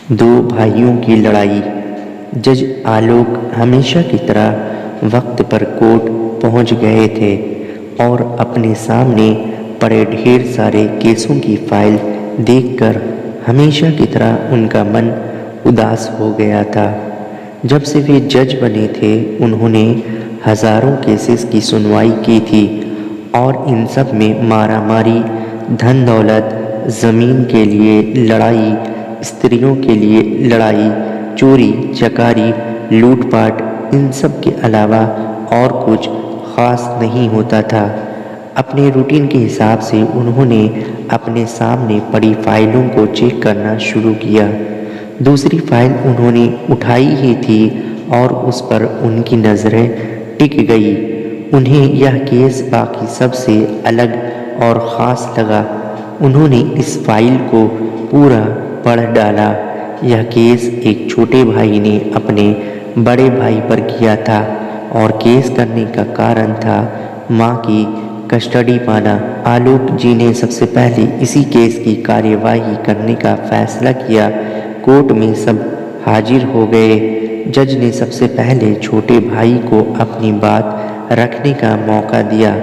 दो भाइयों की लड़ाई। जज आलोक हमेशा की तरह वक्त पर कोर्ट पहुंच गए थे और अपने सामने पड़े ढेर सारे केसों की फाइल देखकर हमेशा की तरह उनका मन उदास हो गया था। जब से वे जज बने थे उन्होंने हजारों केसेस की सुनवाई की थी और इन सब में मारामारी, धन दौलत, ज़मीन के लिए लड़ाई, स्त्रियों के लिए लड़ाई, चोरी चकारी, लूटपाट, इन सब के अलावा और कुछ ख़ास नहीं होता था। अपने रूटीन के हिसाब से उन्होंने अपने सामने पड़ी फाइलों को चेक करना शुरू किया। दूसरी फाइल उन्होंने उठाई ही थी और उस पर उनकी नज़रें टिक गई। उन्हें यह केस बाकी सबसे अलग और ख़ास लगा। उन्होंने इस फाइल को पूरा पढ़ डाला। यह केस एक छोटे भाई ने अपने बड़े भाई पर किया था और केस करने का कारण था माँ की कस्टडी पाना। आलोक जी ने सबसे पहले इसी केस की कार्यवाही करने का फैसला किया। कोर्ट में सब हाजिर हो गए। जज ने सबसे पहले छोटे भाई को अपनी बात रखने का मौका दिया।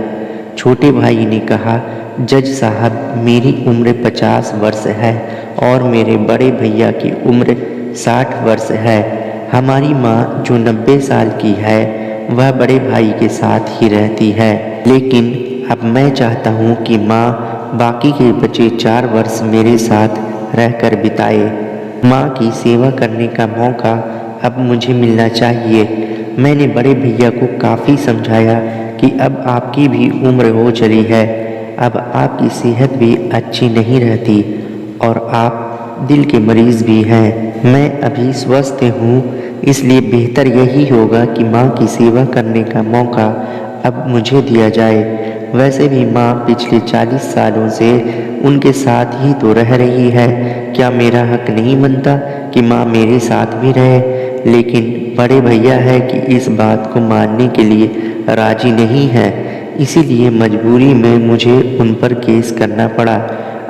छोटे भाई ने कहा, जज साहब, मेरी उम्र 50 वर्ष है और मेरे बड़े भैया की उम्र 60 वर्ष है। हमारी माँ जो 90 साल की है वह बड़े भाई के साथ ही रहती है, लेकिन अब मैं चाहता हूँ कि माँ बाकी के बचे 4 वर्ष मेरे साथ रहकर बिताए। माँ की सेवा करने का मौका अब मुझे मिलना चाहिए। मैंने बड़े भैया को काफ़ी समझाया कि अब आपकी भी उम्र हो चली है, अब आपकी सेहत भी अच्छी नहीं रहती और आप दिल के मरीज़ भी हैं। मैं अभी स्वस्थ हूँ, इसलिए बेहतर यही होगा कि माँ की सेवा करने का मौका अब मुझे दिया जाए। वैसे भी माँ पिछले 40 सालों से उनके साथ ही तो रह रही है। क्या मेरा हक नहीं बनता कि माँ मेरे साथ भी रहे? लेकिन बड़े भैया है कि इस बात को मानने के लिए राजी नहीं है, इसीलिए मजबूरी में मुझे उन पर केस करना पड़ा।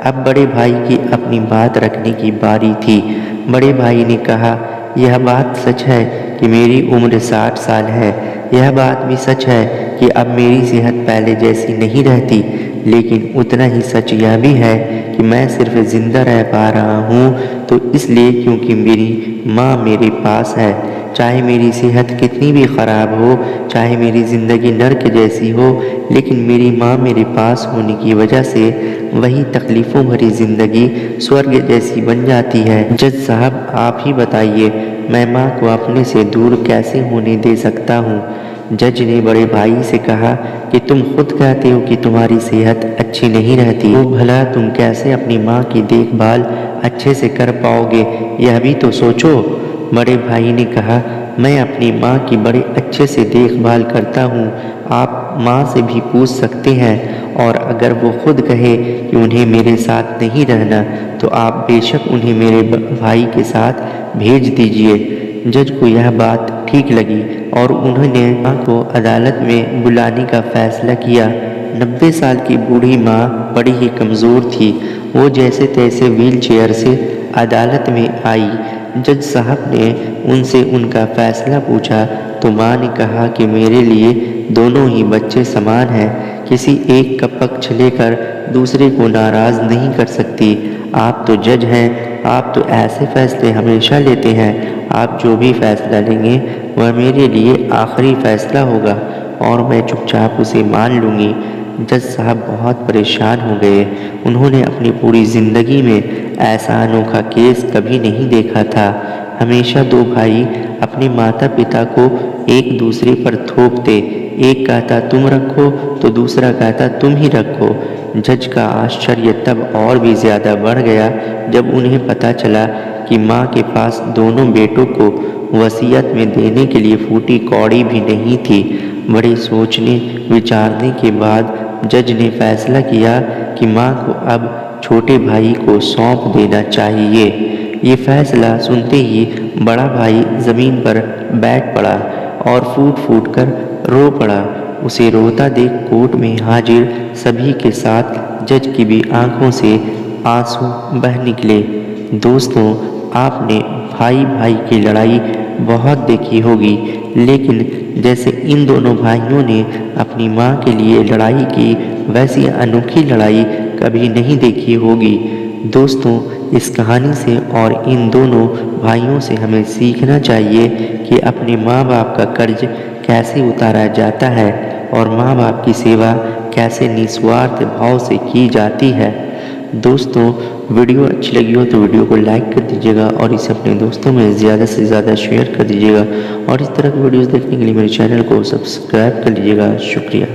अब बड़े भाई की अपनी बात रखने की बारी थी। बड़े भाई ने कहा, यह बात सच है कि मेरी उम्र 60 साल है। यह बात भी सच है कि अब मेरी सेहत पहले जैसी नहीं रहती, लेकिन उतना ही सच यह भी है कि मैं सिर्फ ज़िंदा रह पा रहा हूँ तो इसलिए क्योंकि मेरी माँ मेरे पास है। चाहे मेरी सेहत कितनी भी ख़राब हो, चाहे मेरी ज़िंदगी नर्क जैसी हो, लेकिन मेरी माँ मेरे पास होने की वजह से वही तकलीफ़ों भरी ज़िंदगी स्वर्ग जैसी बन जाती है। जज साहब, आप ही बताइए, मैं माँ को अपने से दूर कैसे होने दे सकता हूँ? जज ने बड़े भाई से कहा कि तुम खुद कहते हो कि तुम्हारी सेहत अच्छी नहीं रहती, तो भला तुम कैसे अपनी माँ की देखभाल अच्छे से कर पाओगे, यह भी तो सोचो। बड़े भाई ने कहा, मैं अपनी माँ की बड़े अच्छे से देखभाल करता हूँ। आप माँ से भी पूछ सकते हैं और अगर वो खुद कहे कि उन्हें मेरे साथ नहीं रहना तो आप बेशक उन्हें मेरे भाई के साथ भेज दीजिए। जज को यह बात ठीक लगी और उन्होंने माँ को अदालत में बुलाने का फैसला किया। 90 साल की बूढ़ी माँ बड़ी ही कमज़ोर थी। वो जैसे तैसे व्हील चेयर से अदालत में आई। जज साहब ने उनसे उनका फ़ैसला पूछा तो माँ ने कहा कि मेरे लिए दोनों ही बच्चे समान हैं। किसी एक का पक्ष लेकर दूसरे को नाराज़ नहीं कर सकती। आप तो जज हैं, आप तो ऐसे फैसले हमेशा लेते हैं। आप जो भी फैसला लेंगे वह मेरे लिए आखिरी फ़ैसला होगा और मैं चुपचाप उसे मान लूँगी। जज साहब बहुत परेशान हो गए। उन्होंने अपनी पूरी ज़िंदगी में ऐसा अनोखा केस कभी नहीं देखा था। हमेशा दो भाई अपने माता पिता को एक दूसरे पर थोपते, एक कहता तुम रखो तो दूसरा कहता तुम ही रखो। जज का आश्चर्य तब और भी ज़्यादा बढ़ गया जब उन्हें पता चला कि माँ के पास दोनों बेटों को वसीयत में देने के लिए फूटी कौड़ी भी नहीं थी। बड़े सोचने विचारने के बाद जज ने फैसला किया कि माँ को अब छोटे भाई को सौंप देना चाहिए। ये फैसला सुनते ही बड़ा भाई ज़मीन पर बैठ पड़ा और फूट फूट कर रो पड़ा। उसे रोता देख कोर्ट में हाजिर सभी के साथ जज की भी आंखों से आंसू बह निकले। दोस्तों, आपने भाई भाई की लड़ाई बहुत देखी होगी, लेकिन जैसे इन दोनों भाइयों ने अपनी माँ के लिए लड़ाई की, वैसी अनोखी लड़ाई कभी नहीं देखी होगी। दोस्तों, इस कहानी से और इन दोनों भाइयों से हमें सीखना चाहिए कि अपने माँ बाप का कर्ज कैसे उतारा जाता है और माँ बाप की सेवा कैसे निस्वार्थ भाव से की जाती है। दोस्तों, वीडियो अच्छी लगी हो तो वीडियो को लाइक कर दीजिएगा और इसे अपने दोस्तों में ज़्यादा से ज़्यादा शेयर कर दीजिएगा और इस तरह की वीडियोस देखने के लिए मेरे चैनल को सब्सक्राइब कर लीजिएगा। शुक्रिया।